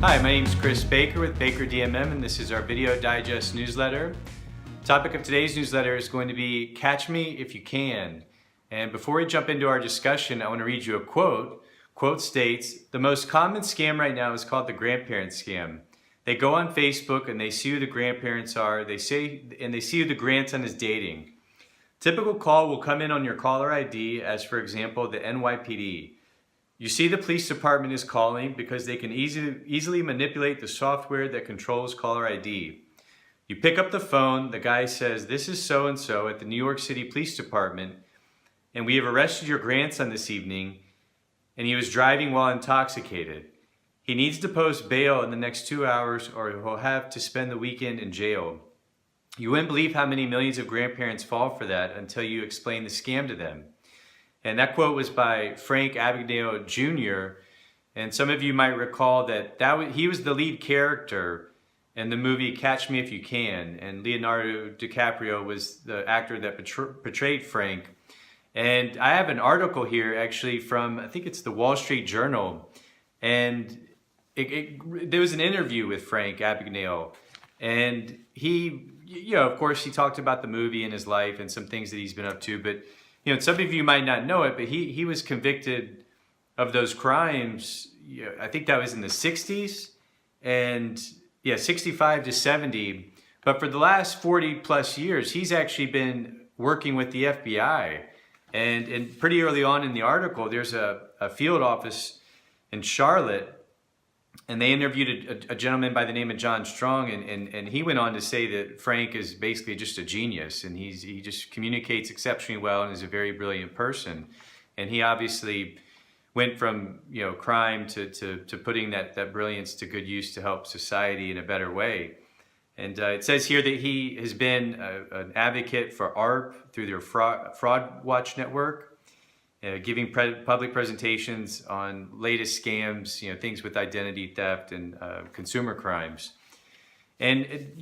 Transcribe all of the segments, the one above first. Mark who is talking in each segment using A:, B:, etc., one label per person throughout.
A: Hi, my name is Chris Baker with Baker DMM, and this is our Video Digest newsletter. The topic of today's newsletter is going to be Catch Me If You Can. And before we jump into our discussion, I want to read you a quote. Quote states, "The most common scam right now is called the grandparent scam. They go on Facebook and they see who the grandparents are. They see who the grandson is dating. Typical call will come in on your caller ID as, for example, the NYPD. You see the police department is calling because they can easily manipulate the software that controls caller ID. You pick up the phone, the guy says, 'This is so-and-so at the New York City Police Department, and we have arrested your grandson this evening, and he was driving while intoxicated. He needs to post bail in the next 2 hours or he'll have to spend the weekend in jail.' You wouldn't believe how many millions of grandparents fall for that until you explain the scam to them." And that quote was by Frank Abagnale Jr. And some of you might recall that he was the lead character in the movie Catch Me If You Can. And Leonardo DiCaprio was the actor that portrayed Frank. And I have an article here actually from, I think it's the Wall Street Journal. And there was an interview with Frank Abagnale. And he, of course, he talked about the movie and his life and some things that he's been up to. But some of you might not know it, but he was convicted of those crimes. I think that was in the 60s, and 65 to 70. But for the last 40 plus years, he's actually been working with the FBI. And pretty early on in the article, there's a field office in Charlotte, and they interviewed a gentleman by the name of John Strong, and he went on to say that Frank is basically just a genius, and he just communicates exceptionally well and is a very brilliant person. And he obviously went from crime to putting that brilliance to good use to help society in a better way. And it says here that he has been an advocate for ARP through their Fraud Watch network, giving public presentations on latest scams, things with identity theft and consumer crimes. And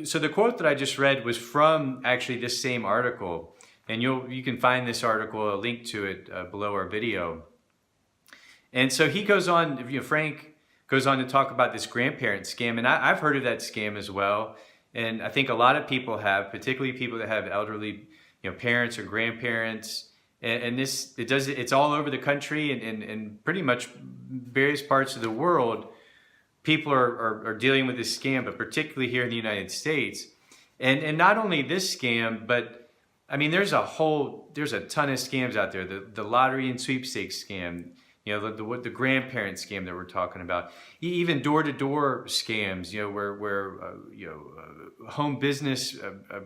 A: so the quote that I just read was from actually this same article, and you can find this article, a link to it below our video. And so he goes on, Frank goes on to talk about this grandparent scam, and I've heard of that scam as well. And I think a lot of people have, particularly people that have elderly, parents or grandparents. And it's all over the country and pretty much various parts of the world. People are dealing with this scam, but particularly here in the United States. And not only this scam, but I mean, there's a ton of scams out there. The lottery and sweepstakes scam, the grandparent scam that we're talking about, even door-to-door scams, where home business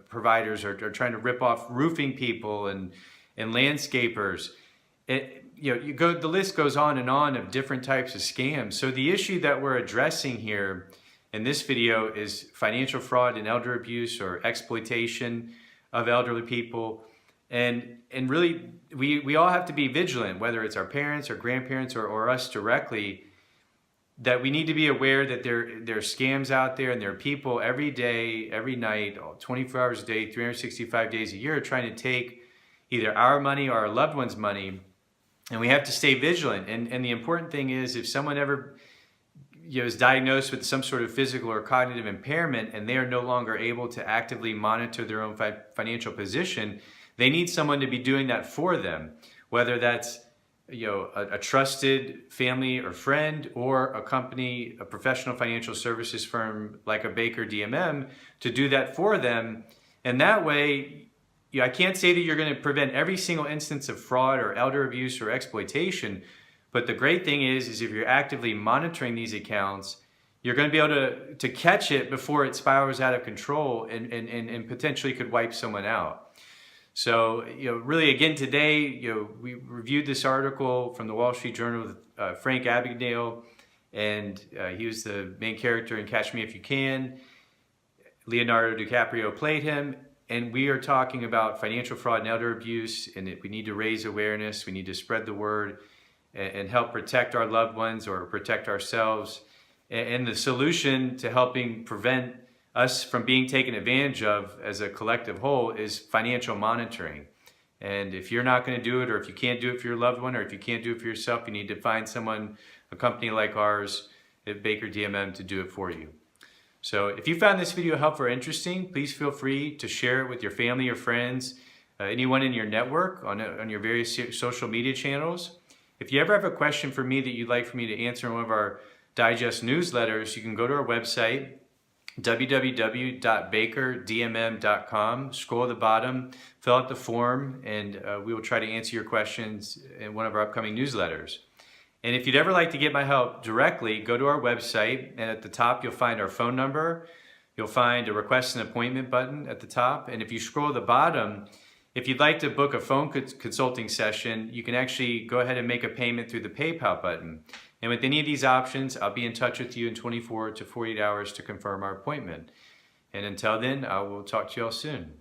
A: providers are trying to rip off roofing people and landscapers. The list goes on and on of different types of scams. So the issue that we're addressing here in this video is financial fraud and elder abuse or exploitation of elderly people. And really, we all have to be vigilant, whether it's our parents or grandparents or us directly, that we need to be aware that there are scams out there, and there are people every day, every night, 24 hours a day, 365 days a year trying to take either our money or our loved one's money, and we have to stay vigilant. And the important thing is, if someone ever is diagnosed with some sort of physical or cognitive impairment and they are no longer able to actively monitor their own financial position, they need someone to be doing that for them, whether that's a trusted family or friend, or a company, a professional financial services firm like a Baker DMM, to do that for them. And that way, I can't say that you're going to prevent every single instance of fraud or elder abuse or exploitation, but the great thing is if you're actively monitoring these accounts, you're going to be able to catch it before it spirals out of control and potentially could wipe someone out. So, really, again, today, we reviewed this article from the Wall Street Journal with Frank Abagnale, and he was the main character in Catch Me If You Can. Leonardo DiCaprio played him. And we are talking about financial fraud and elder abuse, and we need to raise awareness. We need to spread the word and help protect our loved ones or protect ourselves. And the solution to helping prevent us from being taken advantage of as a collective whole is financial monitoring. And if you're not going to do it, or if you can't do it for your loved one, or if you can't do it for yourself, you need to find someone, a company like ours, at Baker DMM to do it for you. So if you found this video helpful or interesting, please feel free to share it with your family or friends, anyone in your network, on your various social media channels. If you ever have a question for me that you'd like for me to answer in one of our digest newsletters, you can go to our website, www.bakerdmm.com, scroll to the bottom, fill out the form, and we will try to answer your questions in one of our upcoming newsletters. And if you'd ever like to get my help directly, go to our website, and at the top you'll find our phone number. You'll find a request an appointment button at the top, and if you scroll to the bottom, if you'd like to book a phone consulting session, you can actually go ahead and make a payment through the PayPal button. And with any of these options, I'll be in touch with you in 24 to 48 hours to confirm our appointment. And until then, I will talk to you all soon.